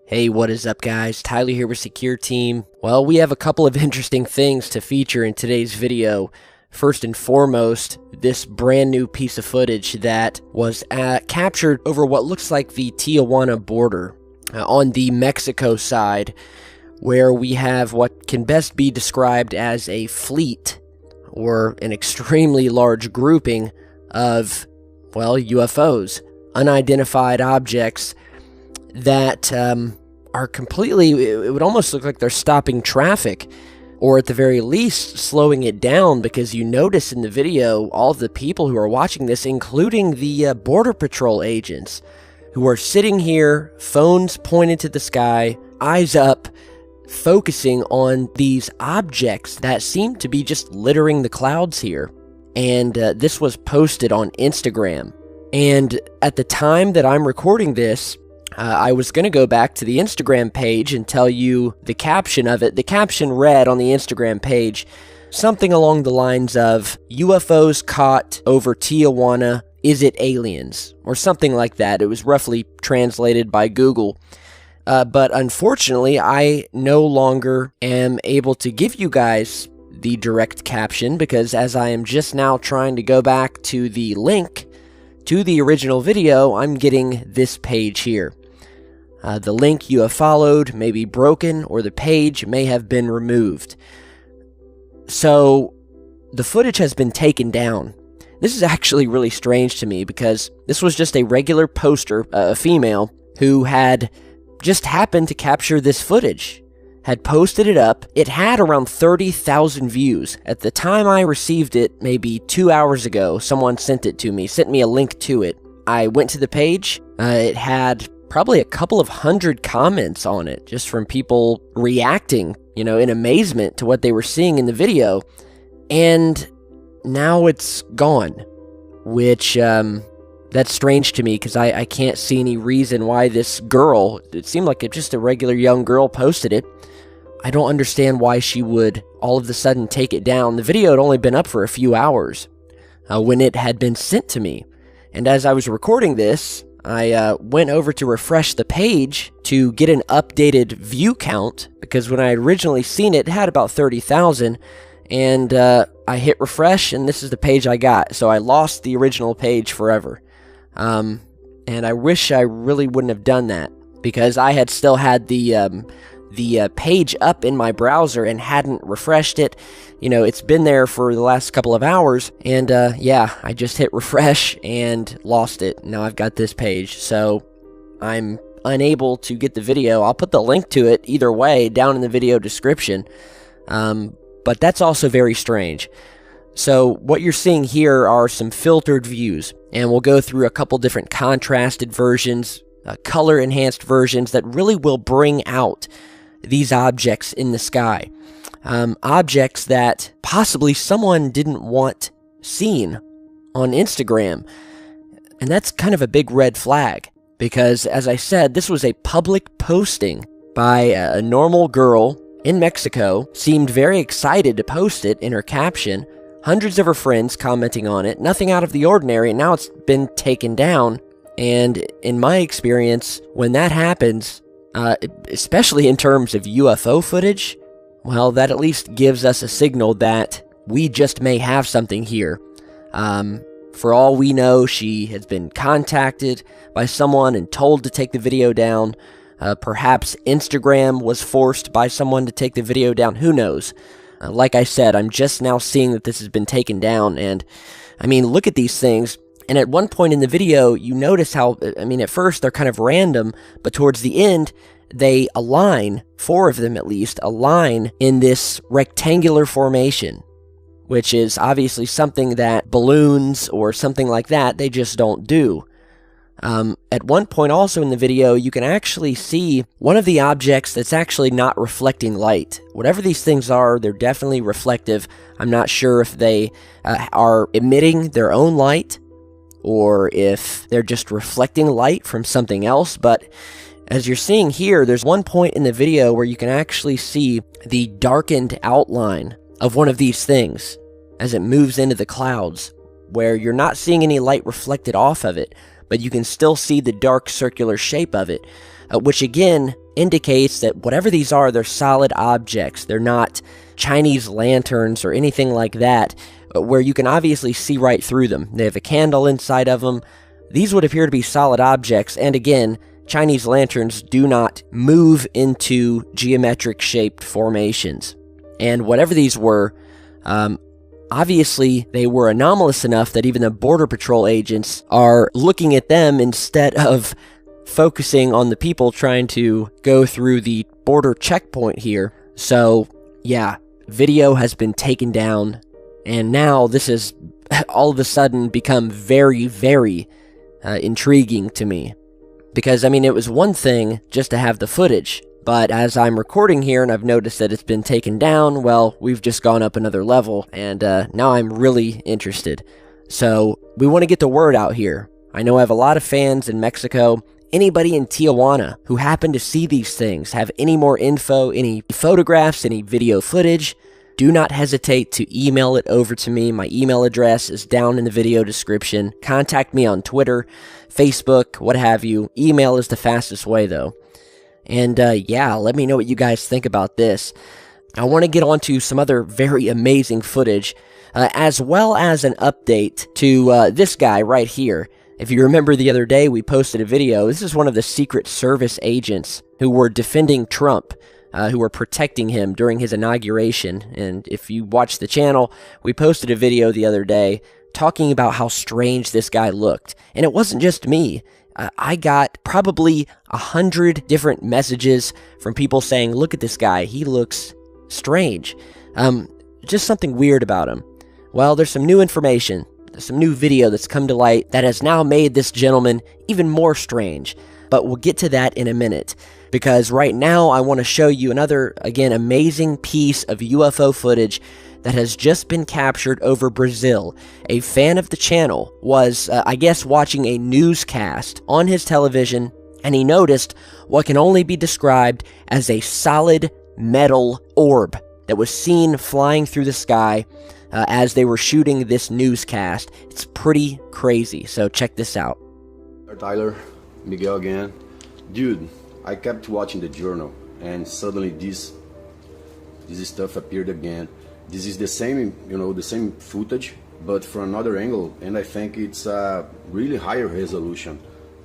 Hey, what is up guys? Tyler here with Secure Team. Well, we have a couple of interesting things to feature in today's video. First and foremost, this brand new piece of footage that was captured over what looks like the Tijuana border on the Mexico side, where we have what can best be described as a fleet or an extremely large grouping of, well, UFOs, unidentified objects that are completely, it would almost look like they're stopping traffic, or at the very least slowing it down, because you notice in the video all of the people who are watching this, including the Border Patrol agents, who are sitting here, phones pointed to the sky, eyes up, focusing on these objects that seem to be just littering the clouds here. And this was posted on Instagram. And at the time that I'm recording this, I was going to go back to the Instagram page and tell you the caption of it. The caption read on the Instagram page something along the lines of, UFOs caught over Tijuana, is it aliens? Or something like that. It was roughly translated by Google. But unfortunately, I no longer am able to give you guys the direct caption, because as I am just now trying to go back to the link to the original video, I'm getting this page here. The link you have followed may be broken, or the page may have been removed. So, the footage has been taken down. This is actually really strange to me, because this was just a regular poster, a female, who had just happened to capture this footage, had posted it up. It had around 30,000 views. At the time I received it, maybe 2 hours ago, someone sent me a link to it. I went to the page, it had probably a couple of hundred comments on it, just from people reacting, in amazement to what they were seeing in the video. And now it's gone, which, that's strange to me, because I can't see any reason why this girl, it seemed like just a regular young girl posted it. I don't understand why she would all of a sudden take it down. The video had only been up for a few hours when it had been sent to me. And as I was recording this, I went over to refresh the page to get an updated view count, because when I had originally seen it, it had about 30,000, and I hit refresh, and this is the page I got. So I lost the original page forever. And I wish I really wouldn't have done that, because I had still had the page up in my browser and hadn't refreshed it. It's been there for the last couple of hours, and yeah, I just hit refresh and lost it. Now I've got this page, so I'm unable to get the video. I'll put the link to it either way down in the video description, but that's also very strange. So what you're seeing here are some filtered views, and we'll go through a couple different contrasted versions, color enhanced versions that really will bring out these objects in the sky. Objects that possibly someone didn't want seen on Instagram. And that's kind of a big red flag, because as I said, this was a public posting by a normal girl in Mexico. Seemed very excited to post it in her caption. Hundreds of her friends commenting on it. Nothing out of the ordinary, and now it's been taken down. And in my experience, when that happens, especially in terms of UFO footage, well, that at least gives us a signal that we just may have something here. For all we know, she has been contacted by someone and told to take the video down. Perhaps Instagram was forced by someone to take the video down. Who knows? Like I said, I'm just now seeing that this has been taken down, and I mean, look at these things. And at one point in the video, you notice how, at first they're kind of random, but towards the end, they align, 4 of them at least, align in this rectangular formation, which is obviously something that balloons or something like that, they just don't do. At one point also in the video, you can actually see one of the objects that's actually not reflecting light. Whatever these things are, they're definitely reflective. I'm not sure if they are emitting their own light, or if they're just reflecting light from something else. But as you're seeing here, there's one point in the video where you can actually see the darkened outline of one of these things as it moves into the clouds, where you're not seeing any light reflected off of it, but you can still see the dark circular shape of it, which again indicates that whatever these are, they're solid objects. They're not Chinese lanterns or anything like that, where you can obviously see right through them. They have a candle inside of them. These would appear to be solid objects, and again, Chinese lanterns do not move into geometric shaped formations. And whatever these were, obviously they were anomalous enough that even the Border Patrol agents are looking at them instead of focusing on the people trying to go through the border checkpoint here. So yeah, video has been taken down, and now this has all of a sudden become very, very intriguing to me. Because, I mean, it was one thing just to have the footage, but as I'm recording here and I've noticed that it's been taken down, well, we've just gone up another level, and now I'm really interested. So, we want to get the word out here. I know I have a lot of fans in Mexico. Anybody in Tijuana who happen to see these things, have any more info, any photographs, any video footage, do not hesitate to email it over to me. My email address is down in the video description. Contact me on Twitter, Facebook, what have you. Email is the fastest way, though. And yeah, let me know what you guys think about this. I want to get on to some other very amazing footage, as well as an update to this guy right here. If you remember the other day, we posted a video. This is one of the Secret Service agents who were defending Trump, who were protecting him during his inauguration. And if you watch the channel, we posted a video the other day talking about how strange this guy looked. And it wasn't just me. I got probably 100 different messages from people saying, look at this guy, he looks strange. Just something weird about him. Well, there's some new information, some new video that's come to light that has now made this gentleman even more strange. But we'll get to that in a minute, because right now I want to show you another, again, amazing piece of UFO footage that has just been captured over Brazil. A fan of the channel was, I guess, watching a newscast on his television, and he noticed what can only be described as a solid metal orb that was seen flying through the sky as they were shooting this newscast. It's pretty crazy, so check this out. Tyler, Miguel again. Dude, I kept watching the journal, and suddenly this stuff appeared again. This is the same, the same footage, but from another angle, and I think it's a really higher resolution,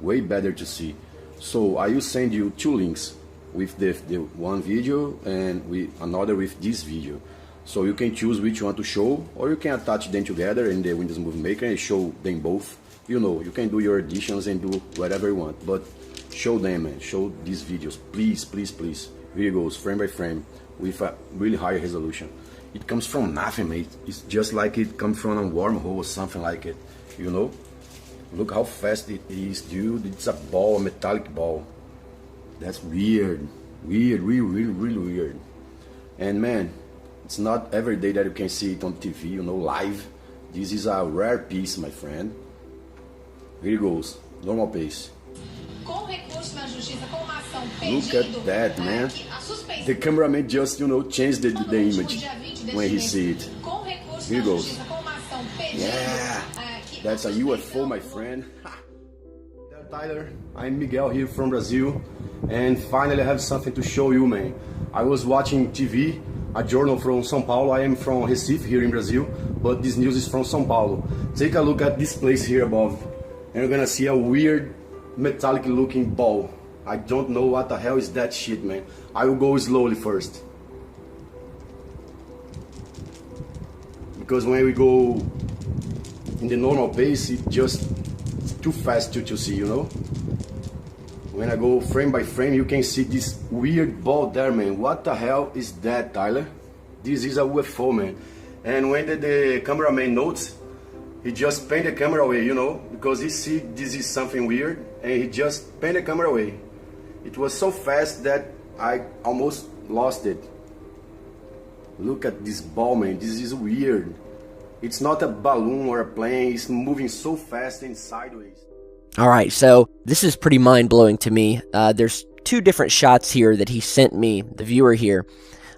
way better to see. So I will send you two links with the one video and another with this video. So you can choose which one to show, or you can attach them together in the Windows Movie Maker and show them both. You can do your editions and do whatever you want, but show them, man. Show these videos, please, please, please. Here it goes, frame by frame, with a really high resolution. It comes from nothing, mate. It's just like it comes from a wormhole or something like it, Look how fast it is, dude. It's a ball, a metallic ball. That's weird. Weird, really, really weird. And man, it's not every day that you can see it on TV, live. This is a rare piece, my friend. Here it goes, normal pace. Look at that, man. The cameraman just, changed the image when he see it. Here it goes. Yeah, that's a UFO, my friend. Tyler, I'm Miguel here from Brazil, and finally I have something to show you, man. I was watching TV, a journal from São Paulo. I am from Recife here in Brazil, but this news is from São Paulo. Take a look at this place here above, and you're gonna see a weird metallic looking ball. I don't know what the hell is that shit, man. I will go slowly first, because when we go in the normal pace, it's too fast to see, When I go frame by frame, you can see this weird ball there, man. What the hell is that, Tyler? This is a UFO, man. And when the cameraman notes, he just pan the camera away, because he see this is something weird, and he just pan the camera away. It was so fast that I almost lost it. Look at this ball, man. This is weird. It's not a balloon or a plane. It's moving so fast and sideways. All right, so this is pretty mind-blowing to me. There's two different shots here that he sent me, the viewer here.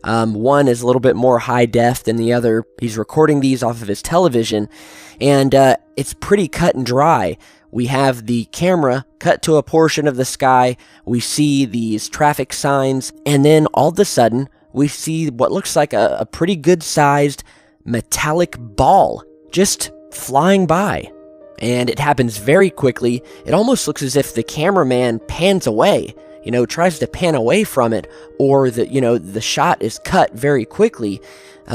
One is a little bit more high def than the other. He's recording these off of his television, and it's pretty cut and dry. We have the camera cut to a portion of the sky, we see these traffic signs, and then all of a sudden, we see what looks like a pretty good-sized metallic ball just flying by. And it happens very quickly. It almost looks as if the cameraman pans away, tries to pan away from it, or the shot is cut very quickly.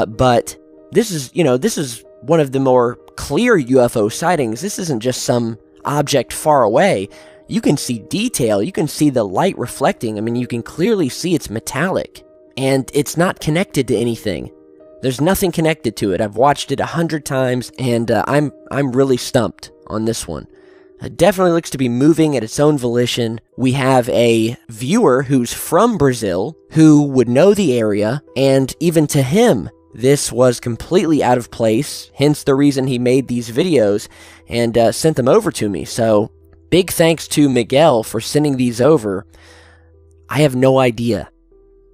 But this is one of the more clear UFO sightings. This isn't just some object far away. You can see detail. You can see the light reflecting. I mean, you can clearly see it's metallic, and it's not connected to anything. There's nothing connected to it. I've watched it 100 times, and I'm really stumped on this one. It definitely looks to be moving at its own volition. We have a viewer who's from Brazil who would know the area, and even to him, this was completely out of place, hence the reason he made these videos and sent them over to me. So, big thanks to Miguel for sending these over. I have no idea.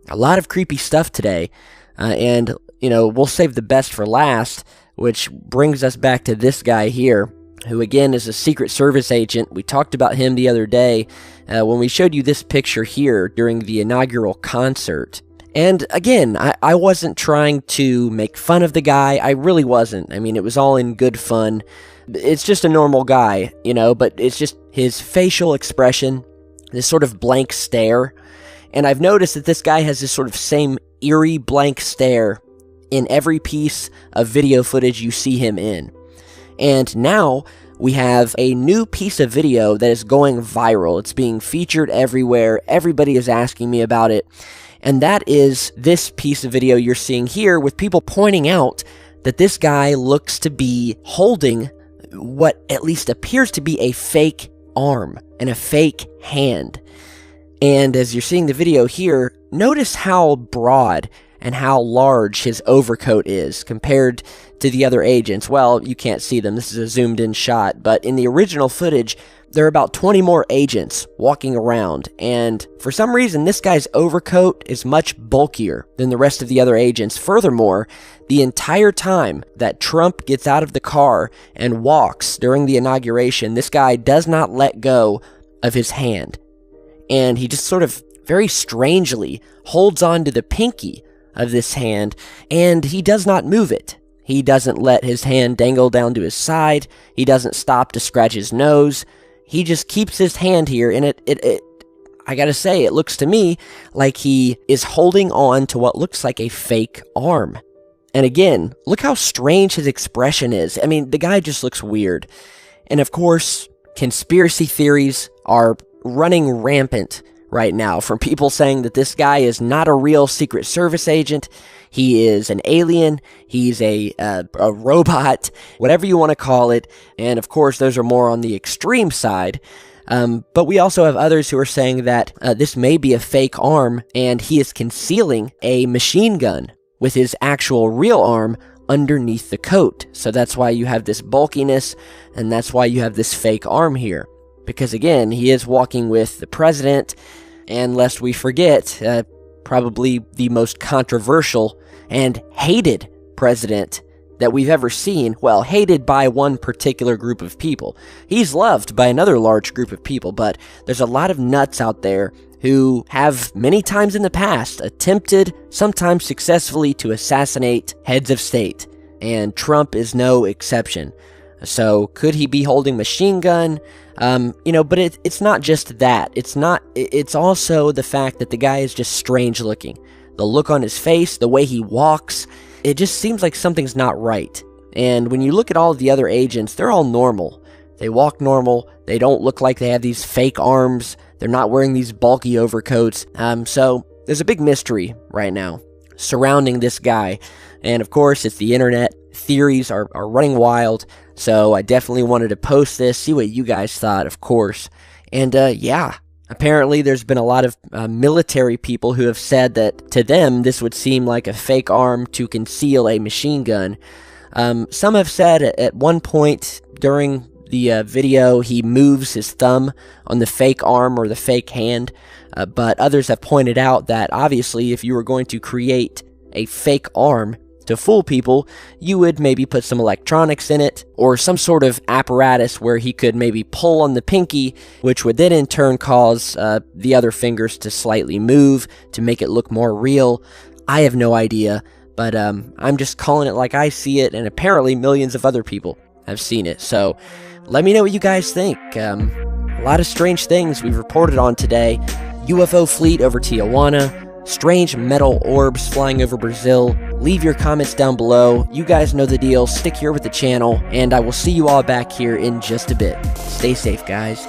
A lot of creepy stuff today, and, we'll save the best for last, which brings us back to this guy here, who again is a Secret Service agent. We talked about him the other day when we showed you this picture here during the inaugural concert. And again, I wasn't trying to make fun of the guy. I really wasn't. I mean, it was all in good fun. It's just a normal guy, but it's just his facial expression, this sort of blank stare. And I've noticed that this guy has this sort of same eerie blank stare in every piece of video footage you see him in. And now we have a new piece of video that is going viral. It's being featured everywhere. Everybody is asking me about it. And that is this piece of video you're seeing here, with people pointing out that this guy looks to be holding what at least appears to be a fake arm and a fake hand. And as you're seeing the video here, notice how broad and how large his overcoat is compared to the other agents. Well, you can't see them. This is a zoomed-in shot. But in the original footage, there are about 20 more agents walking around. And for some reason, this guy's overcoat is much bulkier than the rest of the other agents. Furthermore, the entire time that Trump gets out of the car and walks during the inauguration, this guy does not let go of his hand. And he just sort of very strangely holds on to the pinky of this hand, and he does not move it. He doesn't let his hand dangle down to his side. He doesn't stop to scratch his nose. He just keeps his hand here, and I gotta say, it looks to me like he is holding on to what looks like a fake arm. And again, look how strange his expression is. I mean, the guy just looks weird. And of course, conspiracy theories are running rampant right now, from people saying that this guy is not a real Secret Service agent, he is an alien, he's a robot, whatever you want to call it. And of course, those are more on the extreme side. But we also have others who are saying that this may be a fake arm, and he is concealing a machine gun with his actual real arm underneath the coat. So that's why you have this bulkiness, and that's why you have this fake arm here. Because again, he is walking with the president, and lest we forget, probably the most controversial and hated president that we've ever seen. Well, hated by one particular group of people. He's loved by another large group of people, but there's a lot of nuts out there who have many times in the past attempted, sometimes successfully, to assassinate heads of state, and Trump is no exception. So, could he be holding machine gun? But it's not just that. It's also the fact that the guy is just strange looking. The look on his face, the way he walks, it just seems like something's not right. And when you look at all of the other agents, they're all normal. They walk normal. They don't look like they have these fake arms. They're not wearing these bulky overcoats. So there's a big mystery right now surrounding this guy. And of course, it's the internet. Theories are running wild. So I definitely wanted to post this, see what you guys thought, of course. And yeah, apparently there's been a lot of military people who have said that to them this would seem like a fake arm to conceal a machine gun. Some have said at one point during the video he moves his thumb on the fake arm or the fake hand, but others have pointed out that obviously if you were going to create a fake arm to fool people, you would maybe put some electronics in it, or some sort of apparatus where he could maybe pull on the pinky, which would then in turn cause the other fingers to slightly move to make it look more real. I have no idea, but I'm just calling it like I see it, and apparently millions of other people have seen it. So let me know what you guys think. A lot of strange things we've reported on today. UFO fleet over Tijuana, strange metal orbs flying over Brazil. Leave your comments down below. You guys know the deal. Stick here with the channel, and I will see you all back here in just a bit. Stay safe, guys.